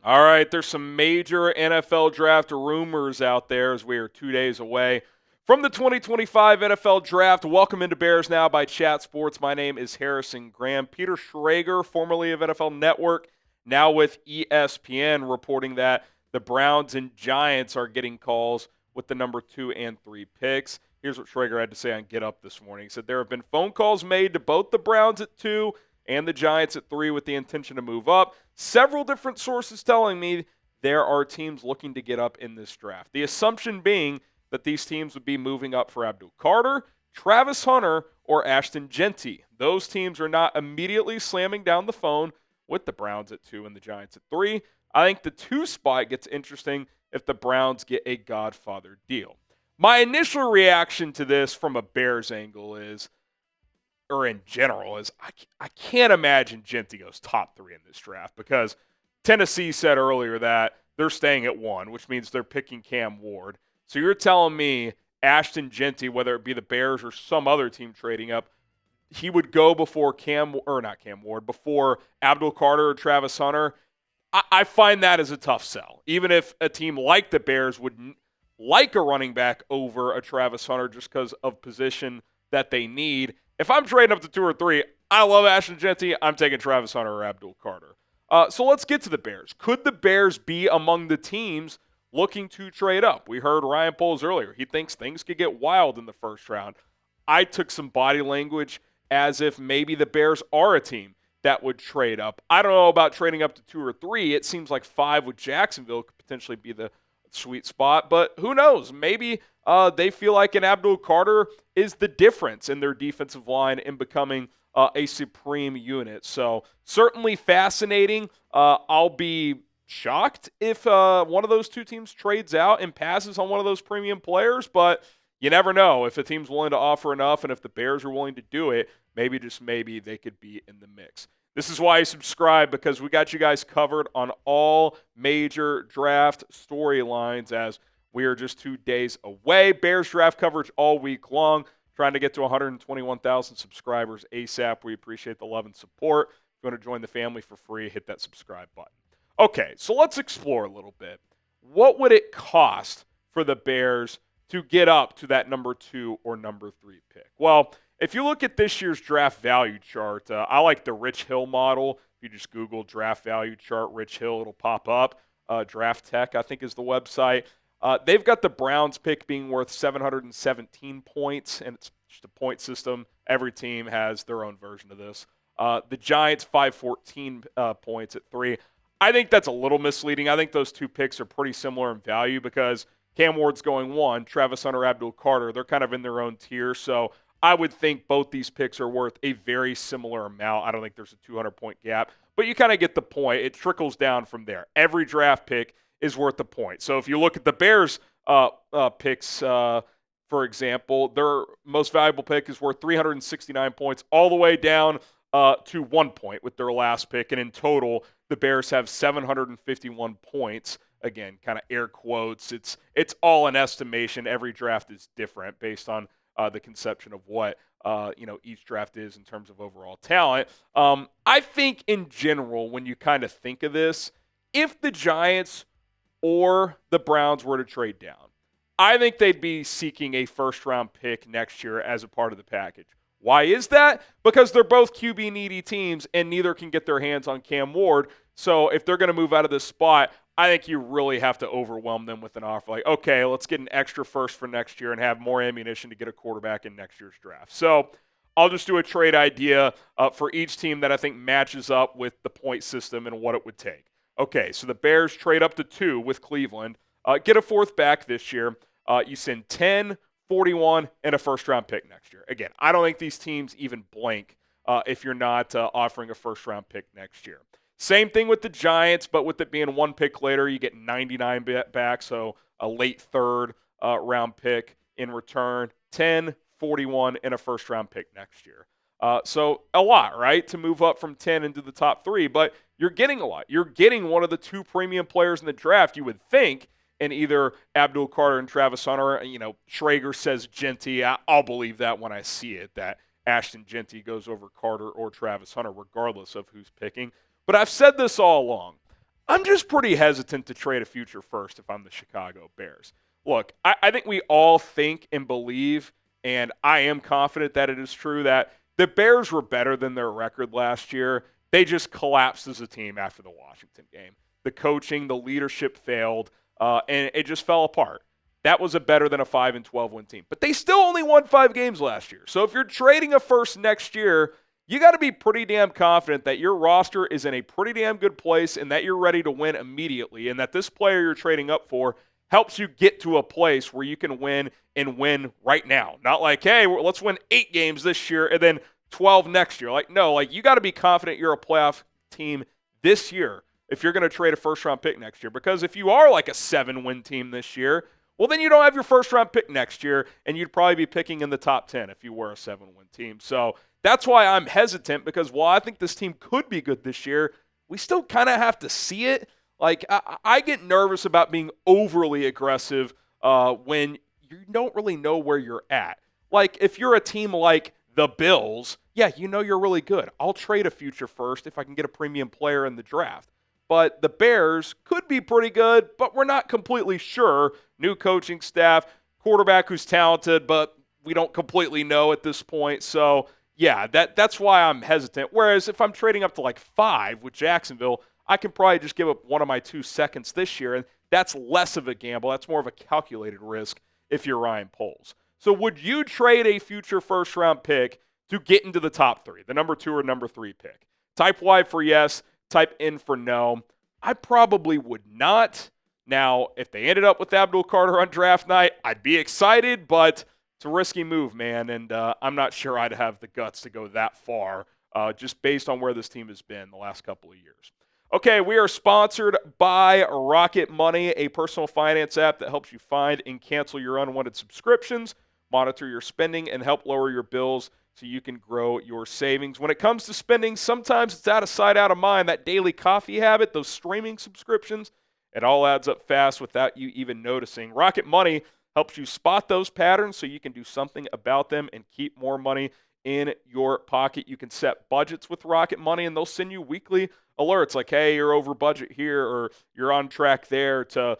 All right, there's some major NFL draft rumors out there as we are 2 days away from the 2025 NFL Draft. Welcome into Bears Now by Chat Sports. My name is Harrison Graham. Peter Schrager, formerly of NFL Network, now with ESPN, reporting that the Browns and Giants are getting calls with the number 2 and 3 picks. Here's what Schrager had to say on Get Up this morning. He said there have been phone calls made to both the Browns at 2 and the Giants at 3 with the intention to move up. Several different sources telling me there are teams looking to get up in this draft. The assumption being that these teams would be moving up for Abdul Carter, Travis Hunter, or Ashton Jeanty. Those teams are not immediately slamming down the phone with the Browns at 2 and the Giants at 3. I think the 2 spot gets interesting if the Browns get a godfather deal. My initial reaction to this from a Bears angle is, or in general, is I can't imagine Jeanty goes top 3 in this draft because Tennessee said earlier that they're staying at 1, which means they're picking Cam Ward. So you're telling me Ashton Jeanty, whether it be the Bears or some other team trading up, he would go before before Abdul Carter or Travis Hunter? I find that as a tough sell. Even if a team like the Bears would like a running back over a Travis Hunter just because of position that they need, if I'm trading up to 2 or 3, I love Ashton Jeanty. I'm taking Travis Hunter or Abdul Carter. So let's get to the Bears. Could the Bears be among the teams looking to trade up? We heard Ryan Poles earlier. He thinks things could get wild in the first round. I took some body language as if maybe the Bears are a team that would trade up. I don't know about trading up to 2 or 3. It seems like 5 with Jacksonville could potentially be the sweet spot, but who knows? Maybe they feel like an Abdul Carter is the difference in their defensive line in becoming a supreme unit. So certainly fascinating. I'll be shocked if one of those 2 teams trades out and passes on one of those premium players, but you never know. If a team's willing to offer enough and if the Bears are willing to do it, maybe, just maybe, they could be in the mix. This is why you subscribe, because we got you guys covered on all major draft storylines as we are just 2 days away. Bears draft coverage all week long, trying to get to 121,000 subscribers ASAP. We appreciate the love and support. If you want to join the family for free, hit that subscribe button. Okay, so let's explore a little bit. What would it cost for the Bears to get up to that number 2 or number 3 pick? Well, if you look at this year's draft value chart, I like the Rich Hill model. If you just Google draft value chart, Rich Hill, it'll pop up. Draft Tech, I think, is the website. They've got the Browns pick being worth 717 points, and it's just a point system. Every team has their own version of this. The Giants, 514 points at 3. I think that's a little misleading. I think those 2 picks are pretty similar in value because Cam Ward's going 1, Travis Hunter, Abdul Carter. They're kind of in their own tier, so I would think both these picks are worth a very similar amount. I don't think there's a 200-point gap, but you kind of get the point. It trickles down from there. Every draft pick is worth a point. So if you look at the Bears picks, for example, their most valuable pick is worth 369 points all the way down to 1 point with their last pick. And in total, the Bears have 751 points. Again, kind of air quotes. It's all an estimation. Every draft is different based on the conception of what each draft is in terms of overall talent. I think in general, when you kind of think of this, if the Giants or the Browns were to trade down, I think they'd be seeking a first-round pick next year as a part of the package. Why is that? Because they're both QB-needy teams, and neither can get their hands on Cam Ward. So if they're going to move out of this spot, I think you really have to overwhelm them with an offer. Like, okay, let's get an extra first for next year and have more ammunition to get a quarterback in next year's draft. So I'll just do a trade idea for each team that I think matches up with the point system and what it would take. Okay, so the Bears trade up to 2 with Cleveland. Get a 4th back this year. You send 10, 41, and a first-round pick next year. Again, I don't think these teams even blink if you're not offering a first-round pick next year. Same thing with the Giants, but with it being 1 pick later, you get 99 back, so a late third-round pick in return. 10, 41, and a first-round pick next year. So a lot, right, to move up from 10 into the top 3, but you're getting a lot. You're getting one of the 2 premium players in the draft, you would think, in either Abdul Carter and Travis Hunter. Schrager says Jeanty. I'll believe that when I see it, that Ashton Jeanty goes over Carter or Travis Hunter, regardless of who's picking. But I've said this all along. I'm just pretty hesitant to trade a future first if I'm the Chicago Bears. Look, I think we all think and believe, and I am confident that it is true, that the Bears were better than their record last year. They just collapsed as a team after the Washington game. The coaching, the leadership failed, and it just fell apart. That was a better than a 5-12 win team. But they still only won 5 games last year. So if you're trading a first next year, you got to be pretty damn confident that your roster is in a pretty damn good place and that you're ready to win immediately, and that this player you're trading up for helps you get to a place where you can win and win right now. Not like, hey, let's win 8 games this year and then 12 next year. Like, no, like you got to be confident you're a playoff team this year if you're going to trade a first-round pick next year. Because if you are like a 7-win team this year, well, then you don't have your first-round pick next year, and you'd probably be picking in the top 10 if you were a 7-win team. So that's why I'm hesitant, because while I think this team could be good this year, we still kind of have to see it. Like, I get nervous about being overly aggressive when you don't really know where you're at. Like, if you're a team like the Bills, yeah, you know you're really good. I'll trade a future first if I can get a premium player in the draft. But the Bears could be pretty good, but we're not completely sure. New coaching staff, quarterback who's talented, but we don't completely know at this point. So, yeah, that's why I'm hesitant. Whereas if I'm trading up to like 5 with Jacksonville, I can probably just give up one of my 2 seconds this year, and that's less of a gamble. That's more of a calculated risk if you're Ryan Poles. So would you trade a future first-round pick to get into the top 3, the number 2 or number 3 pick? Type Y for yes, type in for no. I probably would not. Now, if they ended up with Abdul Carter on draft night, I'd be excited, but it's a risky move, man, and I'm not sure I'd have the guts to go that far just based on where this team has been the last couple of years. Okay, we are sponsored by Rocket Money, a personal finance app that helps you find and cancel your unwanted subscriptions, monitor your spending, and help lower your bills so you can grow your savings. When it comes to spending, sometimes it's out of sight, out of mind. That daily coffee habit, those streaming subscriptions, it all adds up fast without you even noticing. Rocket Money helps you spot those patterns so you can do something about them and keep more money in your pocket. You can set budgets with Rocket Money, and they'll send you weekly alerts like, hey, you're over budget here, or you're on track there to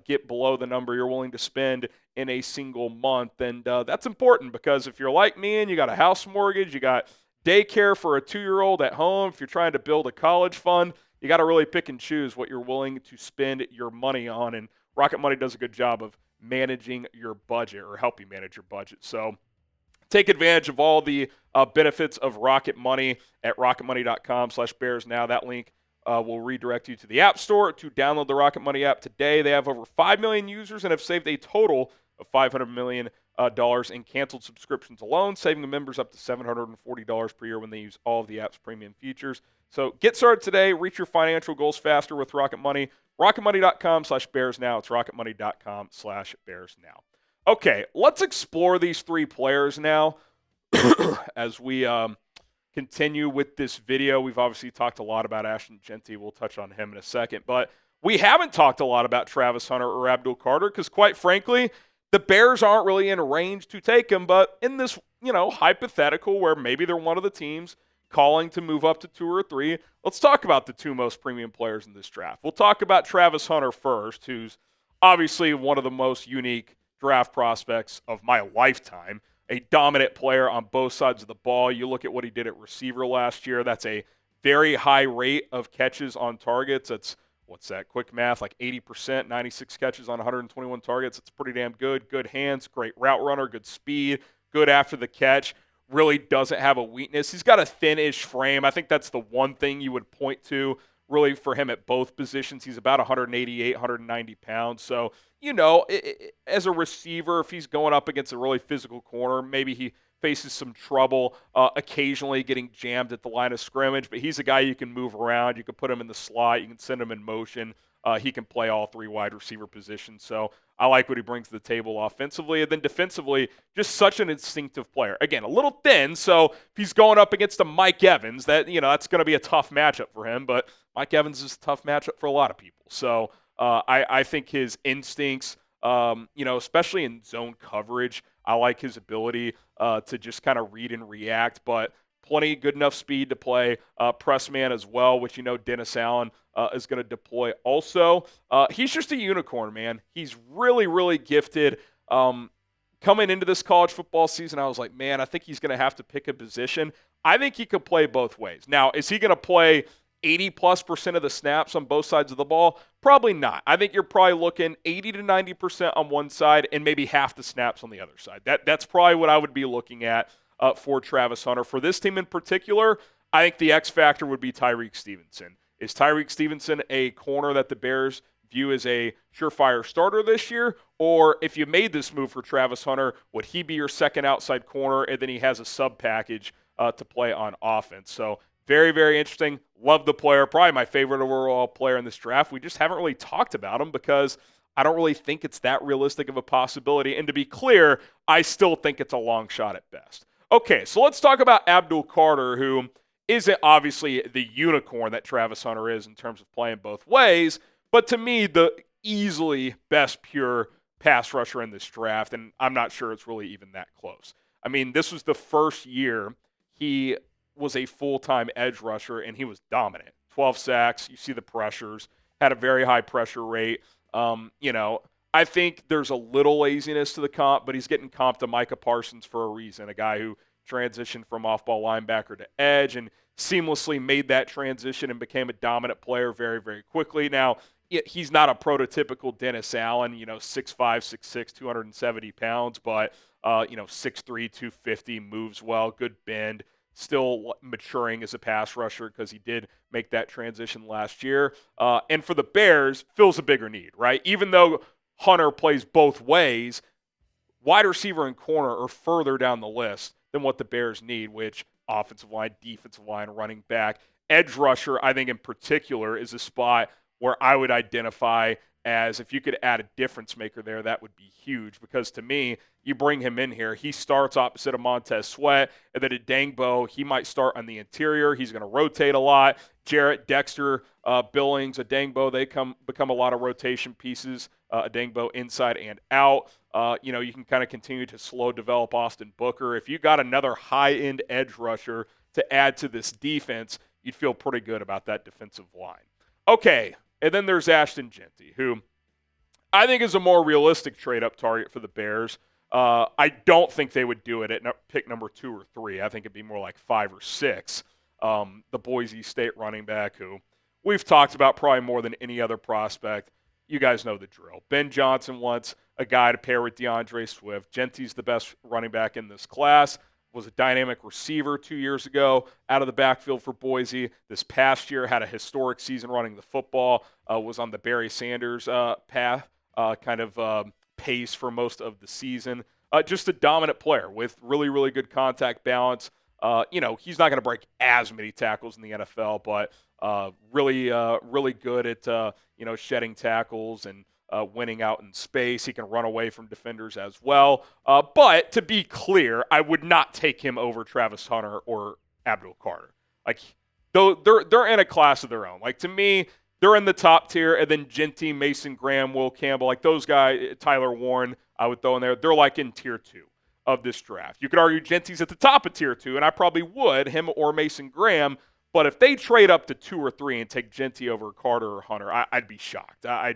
get below the number you're willing to spend in a single month. And that's important, because if you're like me and you got a house mortgage, you got daycare for a 2-year-old at home, if you're trying to build a college fund, you got to really pick and choose what you're willing to spend your money on. And Rocket Money does a good job of managing your budget, or help you manage your budget. So take advantage of all the benefits of Rocket Money at rocketmoney.com/bears now. That link will redirect you to the App Store to download the Rocket Money app today. They have over 5 million users and have saved a total of $500 million in canceled subscriptions alone, saving members up to $740 per year when they use all of the app's premium features. So get started today. Reach your financial goals faster with Rocket Money. rocketmoney.com/bears now. It's rocketmoney.com/bears now. Okay, let's explore these 3 players now as we continue with this video. We've obviously talked a lot about Ashton Jeanty. We'll touch on him in a second. But we haven't talked a lot about Travis Hunter or Abdul Carter because, quite frankly, the Bears aren't really in range to take him. But in this, hypothetical where maybe they're one of the teams calling to move up to 2 or 3, let's talk about the 2 most premium players in this draft. We'll talk about Travis Hunter first, who's obviously one of the most unique draft prospects of my lifetime, a dominant player on both sides of the ball. You look at what he did at receiver last year. That's a very high rate of catches on targets. That's, what's that, quick math, like 80%, 96 catches on 121 targets. It's pretty damn good. Good hands, great route runner, good speed, good after the catch. Really doesn't have a weakness. He's got a thin-ish frame. I think that's the one thing you would point to really for him at both positions. He's about 188, 190 pounds. So, as a receiver, if he's going up against a really physical corner, maybe he faces some trouble occasionally getting jammed at the line of scrimmage, but he's a guy you can move around. You can put him in the slot. You can send him in motion. He can play all 3 wide receiver positions. So I like what he brings to the table offensively. And then defensively, just such an instinctive player. Again, a little thin, so if he's going up against a Mike Evans, that's going to be a tough matchup for him. But Mike Evans is a tough matchup for a lot of people. So I think his instincts, especially in zone coverage, I like his ability to just kind of read and react. But plenty good enough speed to play press man as well, which Dennis Allen is going to deploy also. He's just a unicorn, man. He's really, really gifted. Coming into this college football season, I was like, man, I think he's going to have to pick a position. I think he could play both ways. Now, is he going to play 80+% of the snaps on both sides of the ball? Probably not. I think you're probably looking 80 to 90% on one side and maybe half the snaps on the other side. That's probably what I would be looking at for Travis Hunter. For this team in particular, I think the X factor would be Tyreek Stevenson. Is Tyreek Stevenson a corner that the Bears view as a surefire starter this year? Or if you made this move for Travis Hunter, would he be your second outside corner and then he has a sub package to play on offense? So very, very interesting. Love the player. Probably my favorite overall player in this draft. We just haven't really talked about him because I don't really think it's that realistic of a possibility. And to be clear, I still think it's a long shot at best. Okay, so let's talk about Abdul Carter, who isn't obviously the unicorn that Travis Hunter is in terms of playing both ways, but to me, the easily best pure pass rusher in this draft, and I'm not sure it's really even that close. I mean, this was the first year he was a full-time edge rusher, and he was dominant. 12 sacks, you see the pressures, had a very high pressure rate. I think there's a little laziness to the comp, but he's getting comped to Micah Parsons for a reason, a guy who transitioned from off-ball linebacker to edge and seamlessly made that transition and became a dominant player very, very quickly. Now, he's not a prototypical Dennis Allen, 6'5", 6'6", 270 pounds, but, 6'3", 250, moves well, good bend, still maturing as a pass rusher because he did make that transition last year. And for the Bears, fills a bigger need, right? Even though Hunter plays both ways, wide receiver and corner are further down the list than what the Bears need, which offensive line, defensive line, running back. Edge rusher, I think in particular, is a spot where I would identify as if you could add a difference maker there, that would be huge because to me, you bring him in here, he starts opposite of Montez Sweat, and then at Dangbo, he might start on the interior. He's going to rotate a lot. Jarrett, Dexter, Billings, Adangbo, they become a lot of rotation pieces. Adangbo inside and out. You can kind of continue to slow develop Austin Booker. If you got another high-end edge rusher to add to this defense, you'd feel pretty good about that defensive line. Okay, and then there's Ashton Jeanty, who I think is a more realistic trade-up target for the Bears. I don't think they would do it at pick number 2 or 3. I think it'd be more like 5 or 6. The Boise State running back, who we've talked about probably more than any other prospect. You guys know the drill. Ben Johnson wants a guy to pair with DeAndre Swift. Jeanty's the best running back in this class. Was a dynamic receiver 2 years ago out of the backfield for Boise. This past year had a historic season running the football, was on the Barry Sanders path, pace for most of the season. Just a dominant player with really, really good contact balance. He's not going to break as many tackles in the NFL, but really good at, shedding tackles and winning out in space. He can run away from defenders as well. But to be clear, I would not take him over Travis Hunter or Abdul Carter. They're in a class of their own. To me, they're in the top tier, and then Jeanty, Mason Graham, Will Campbell, those guys, Tyler Warren, I would throw in there. They're in tier 2 of this draft. You could argue Jeanty's at the top of tier 2, and I probably would, him or Mason Graham. But if they trade up to 2 or 3 and take Jeanty over Carter or Hunter, I'd be shocked. I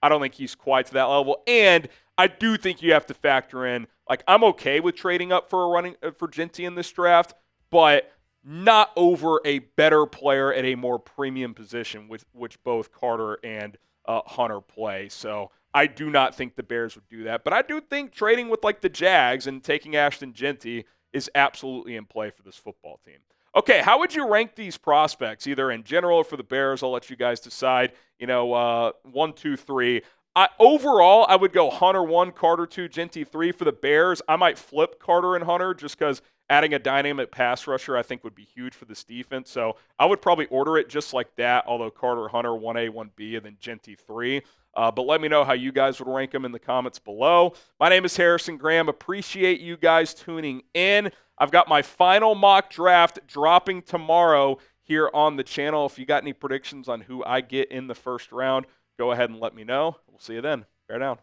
don't think he's quite to that level. And I do think you have to factor in, I'm okay with trading up for Jeanty in this draft, but not over a better player at a more premium position, which both Carter and Hunter play. So I do not think the Bears would do that. But I do think trading with the Jags and taking Ashton Jeanty is absolutely in play for this football team. Okay, how would you rank these prospects, either in general or for the Bears? I'll let you guys decide. 1, 2, 3. Overall, I would go Hunter 1, Carter 2, Jeanty 3 for the Bears. I might flip Carter and Hunter just because adding a dynamic pass rusher I think would be huge for this defense. So I would probably order it just like that, although Carter, Hunter 1A, 1B, and then Jeanty 3. But let me know how you guys would rank them in the comments below. My name is Harrison Graham. Appreciate you guys tuning in. I've got my final mock draft dropping tomorrow here on the channel. If you got any predictions on who I get in the first round, go ahead and let me know. We'll see you then. Bear down.